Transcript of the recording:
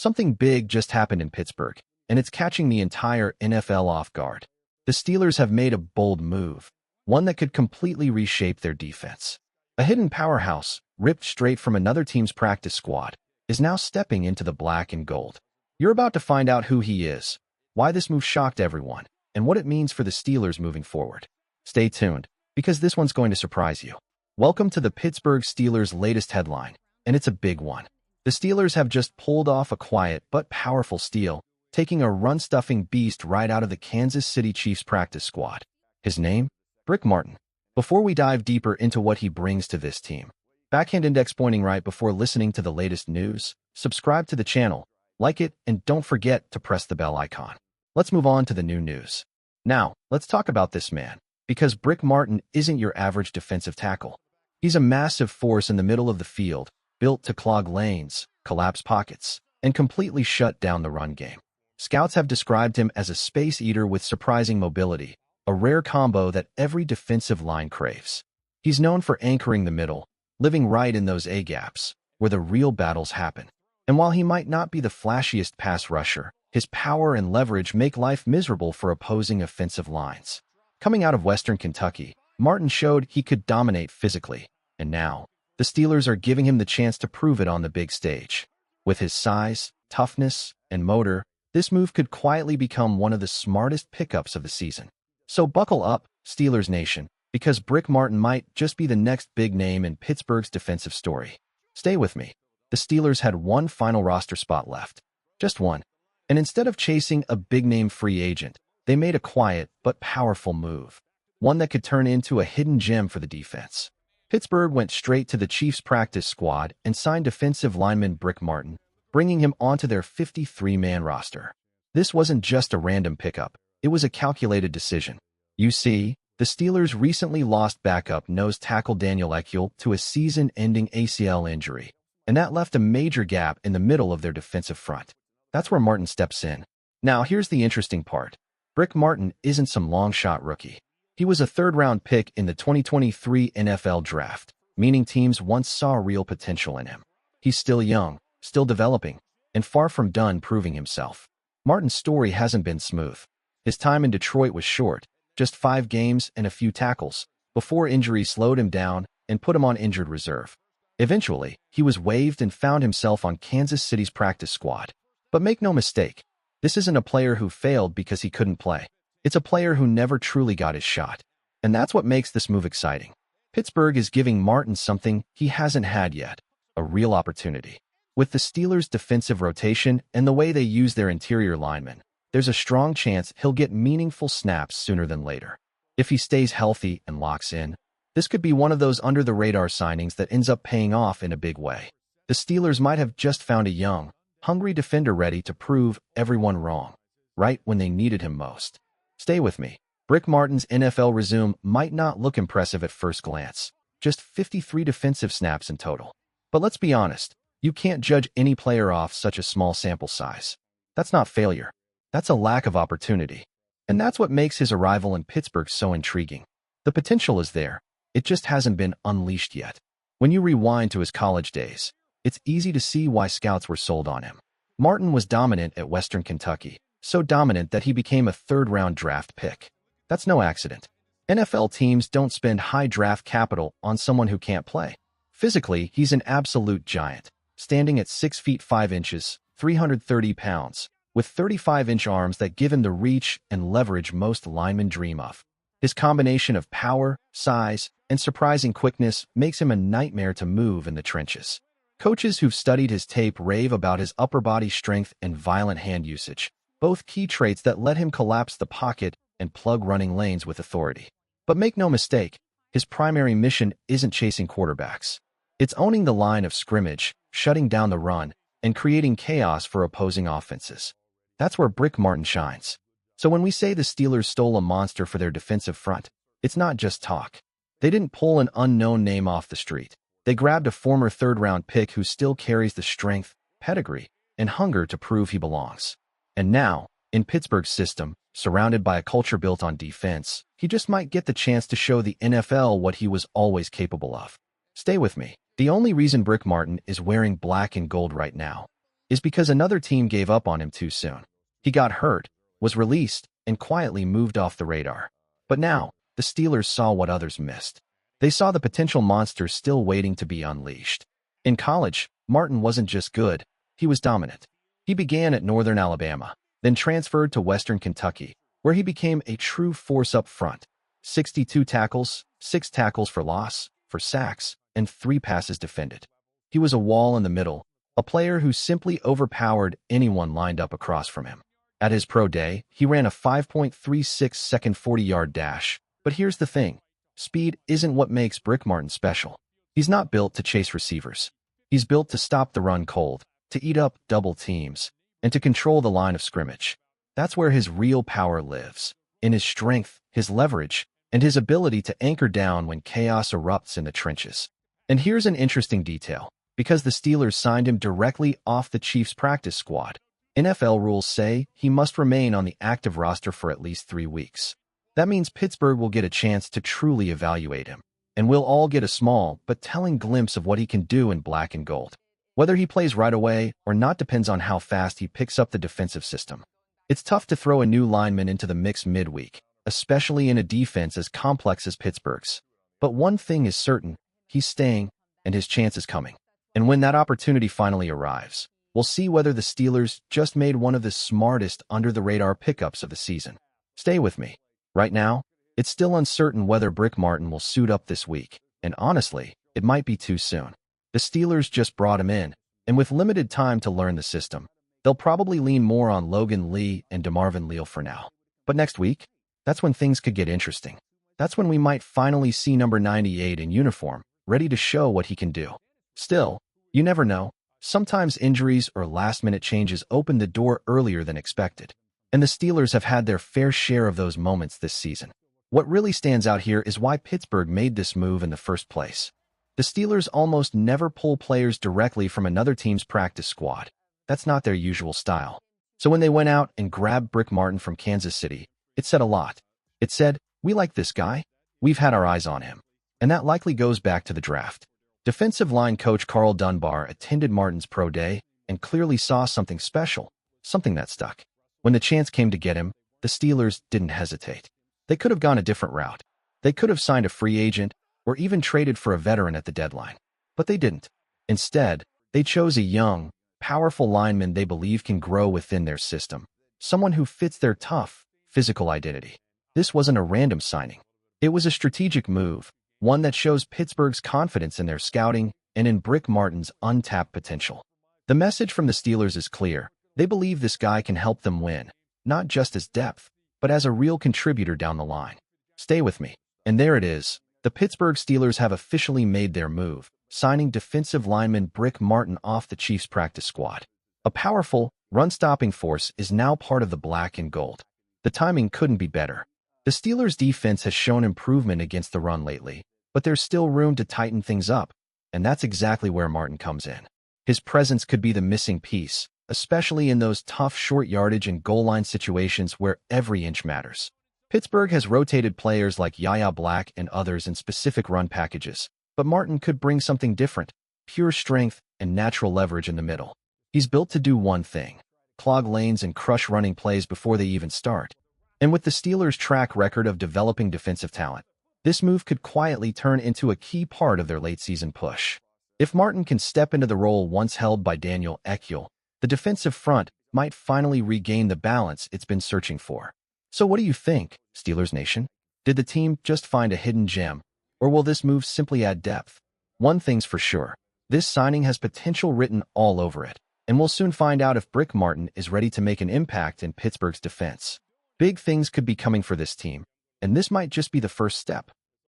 Something big just happened in Pittsburgh, and it's catching the entire NFL off guard. The Steelers have made a bold move, one that could completely reshape their defense. A hidden powerhouse, ripped straight from another team's practice squad, is now stepping into the black and gold. You're about to find out who he is, why this move shocked everyone, and what it means for the Steelers moving forward. Stay tuned, because this one's going to surprise you. Welcome to the Pittsburgh Steelers' latest headline, and it's a big one. The Steelers have just pulled off a quiet but powerful steal, taking a run-stuffing beast right out of the Kansas City Chiefs practice squad. His name? Brodric Martin. Before we dive deeper into what he brings to this team, backhand index pointing right before listening to the latest news, subscribe to the channel, like it, and don't forget to press the bell icon. Let's move on to the new news. Now, let's talk about this man, because Brodric Martin isn't your average defensive tackle. He's a massive force in the middle of the field, built to clog lanes, collapse pockets, and completely shut down the run game. Scouts have described him as a space eater with surprising mobility, a rare combo that every defensive line craves. He's known for anchoring the middle, living right in those A-gaps, where the real battles happen. And while he might not be the flashiest pass rusher, his power and leverage make life miserable for opposing offensive lines. Coming out of Western Kentucky, Martin showed he could dominate physically, and now, the Steelers are giving him the chance to prove it on the big stage. With his size, toughness, and motor, this move could quietly become one of the smartest pickups of the season. So buckle up, Steelers Nation, because Brodric Martin might just be the next big name in Pittsburgh's defensive story. Stay with me. The Steelers had one final roster spot left. Just one. And instead of chasing a big-name free agent, they made a quiet but powerful move. One that could turn into a hidden gem for the defense. Pittsburgh went straight to the Chiefs' practice squad and signed defensive lineman Brodric Martin, bringing him onto their 53-man roster. This wasn't just a random pickup. It was a calculated decision. You see, the Steelers recently lost backup nose tackle Daniel Ekuel to a season-ending ACL injury, and that left a major gap in the middle of their defensive front. That's where Martin steps in. Now, here's the interesting part. Brodric Martin isn't some long-shot rookie. He was a third-round pick in the 2023 NFL Draft, meaning teams once saw real potential in him. He's still young, still developing, and far from done proving himself. Martin's story hasn't been smooth. His time in Detroit was short, just 5 games and a few tackles, before injury slowed him down and put him on injured reserve. Eventually, he was waived and found himself on Kansas City's practice squad. But make no mistake, this isn't a player who failed because he couldn't play. It's a player who never truly got his shot. And that's what makes this move exciting. Pittsburgh is giving Martin something he hasn't had yet, a real opportunity. With the Steelers' defensive rotation and the way they use their interior linemen, there's a strong chance he'll get meaningful snaps sooner than later. If he stays healthy and locks in, this could be one of those under-the-radar signings that ends up paying off in a big way. The Steelers might have just found a young, hungry defender ready to prove everyone wrong, right when they needed him most. Stay with me. Brodric Martin's NFL resume might not look impressive at first glance, just 53 defensive snaps in total. But let's be honest, you can't judge any player off such a small sample size. That's not failure. That's a lack of opportunity. And that's what makes his arrival in Pittsburgh so intriguing. The potential is there. It just hasn't been unleashed yet. When you rewind to his college days, it's easy to see why scouts were sold on him. Martin was dominant at Western Kentucky, so dominant that he became a third-round draft pick. That's no accident. NFL teams don't spend high draft capital on someone who can't play. Physically, he's an absolute giant, standing at 6 feet 5 inches, 330 pounds, with 35-inch arms that give him the reach and leverage most linemen dream of. His combination of power, size, and surprising quickness makes him a nightmare to move in the trenches. Coaches who've studied his tape rave about his upper body strength and violent hand usage, both key traits that let him collapse the pocket and plug running lanes with authority. But make no mistake, his primary mission isn't chasing quarterbacks. It's owning the line of scrimmage, shutting down the run, and creating chaos for opposing offenses. That's where Brodric Martin shines. So when we say the Steelers stole a monster for their defensive front, it's not just talk. They didn't pull an unknown name off the street. They grabbed a former third-round pick who still carries the strength, pedigree, and hunger to prove he belongs. And now, in Pittsburgh's system, surrounded by a culture built on defense, he just might get the chance to show the NFL what he was always capable of. Stay with me. The only reason Brodric Martin is wearing black and gold right now is because another team gave up on him too soon. He got hurt, was released, and quietly moved off the radar. But now, the Steelers saw what others missed. They saw the potential monster still waiting to be unleashed. In college, Martin wasn't just good, he was dominant. He began at Northern Alabama, then transferred to Western Kentucky, where he became a true force up front. 62 tackles, 6 tackles for loss, 4 sacks, and 3 passes defended. He was a wall in the middle, a player who simply overpowered anyone lined up across from him. At his pro day, he ran a 5.36-second 40-yard dash. But here's the thing. Speed isn't what makes Brodric Martin special. He's not built to chase receivers. He's built to stop the run cold, to eat up double teams, and to control the line of scrimmage. That's where his real power lives, in his strength, his leverage, and his ability to anchor down when chaos erupts in the trenches. And here's an interesting detail. Because the Steelers signed him directly off the Chiefs' practice squad, NFL rules say he must remain on the active roster for at least 3 weeks. That means Pittsburgh will get a chance to truly evaluate him, and we'll all get a small but telling glimpse of what he can do in black and gold. Whether he plays right away or not depends on how fast he picks up the defensive system. It's tough to throw a new lineman into the mix midweek, especially in a defense as complex as Pittsburgh's. But one thing is certain, he's staying, and his chance is coming. And when that opportunity finally arrives, we'll see whether the Steelers just made one of the smartest under-the-radar pickups of the season. Stay with me. Right now, it's still uncertain whether Brodric Martin will suit up this week, and honestly, it might be too soon. The Steelers just brought him in, and with limited time to learn the system, they'll probably lean more on Logan Lee and DeMarvin Leal for now. But next week, that's when things could get interesting. That's when we might finally see number 98 in uniform, ready to show what he can do. Still, you never know. Sometimes injuries or last-minute changes open the door earlier than expected. And the Steelers have had their fair share of those moments this season. What really stands out here is why Pittsburgh made this move in the first place. The Steelers almost never pull players directly from another team's practice squad. That's not their usual style. So when they went out and grabbed Brodric Martin from Kansas City, it said a lot. It said, we like this guy. We've had our eyes on him. And that likely goes back to the draft. Defensive line coach Carl Dunbar attended Martin's pro day and clearly saw something special, something that stuck. When the chance came to get him, the Steelers didn't hesitate. They could have gone a different route. They could have signed a free agent or even traded for a veteran at the deadline. But they didn't. Instead, they chose a young, powerful lineman they believe can grow within their system, someone who fits their tough, physical identity. This wasn't a random signing. It was a strategic move, one that shows Pittsburgh's confidence in their scouting and in Brodric Martin's untapped potential. The message from the Steelers is clear. They believe this guy can help them win, not just as depth, but as a real contributor down the line. Stay with me. And there it is. The Pittsburgh Steelers have officially made their move, signing defensive lineman Brodric Martin off the Chiefs' practice squad. A powerful, run-stopping force is now part of the black and gold. The timing couldn't be better. The Steelers' defense has shown improvement against the run lately, but there's still room to tighten things up, and that's exactly where Martin comes in. His presence could be the missing piece, especially in those tough short yardage and goal line situations where every inch matters. Pittsburgh has rotated players like Yahya Black and others in specific run packages, but Martin could bring something different, pure strength and natural leverage in the middle. He's built to do one thing: clog lanes and crush running plays before they even start. And with the Steelers' track record of developing defensive talent, this move could quietly turn into a key part of their late-season push. If Martin can step into the role once held by Daniel Ekuel, the defensive front might finally regain the balance it's been searching for. So what do you think, Steelers Nation? Did the team just find a hidden gem, or will this move simply add depth? One thing's for sure, this signing has potential written all over it, and we'll soon find out if Brodric Martin is ready to make an impact in Pittsburgh's defense. Big things could be coming for this team, and this might just be the first step.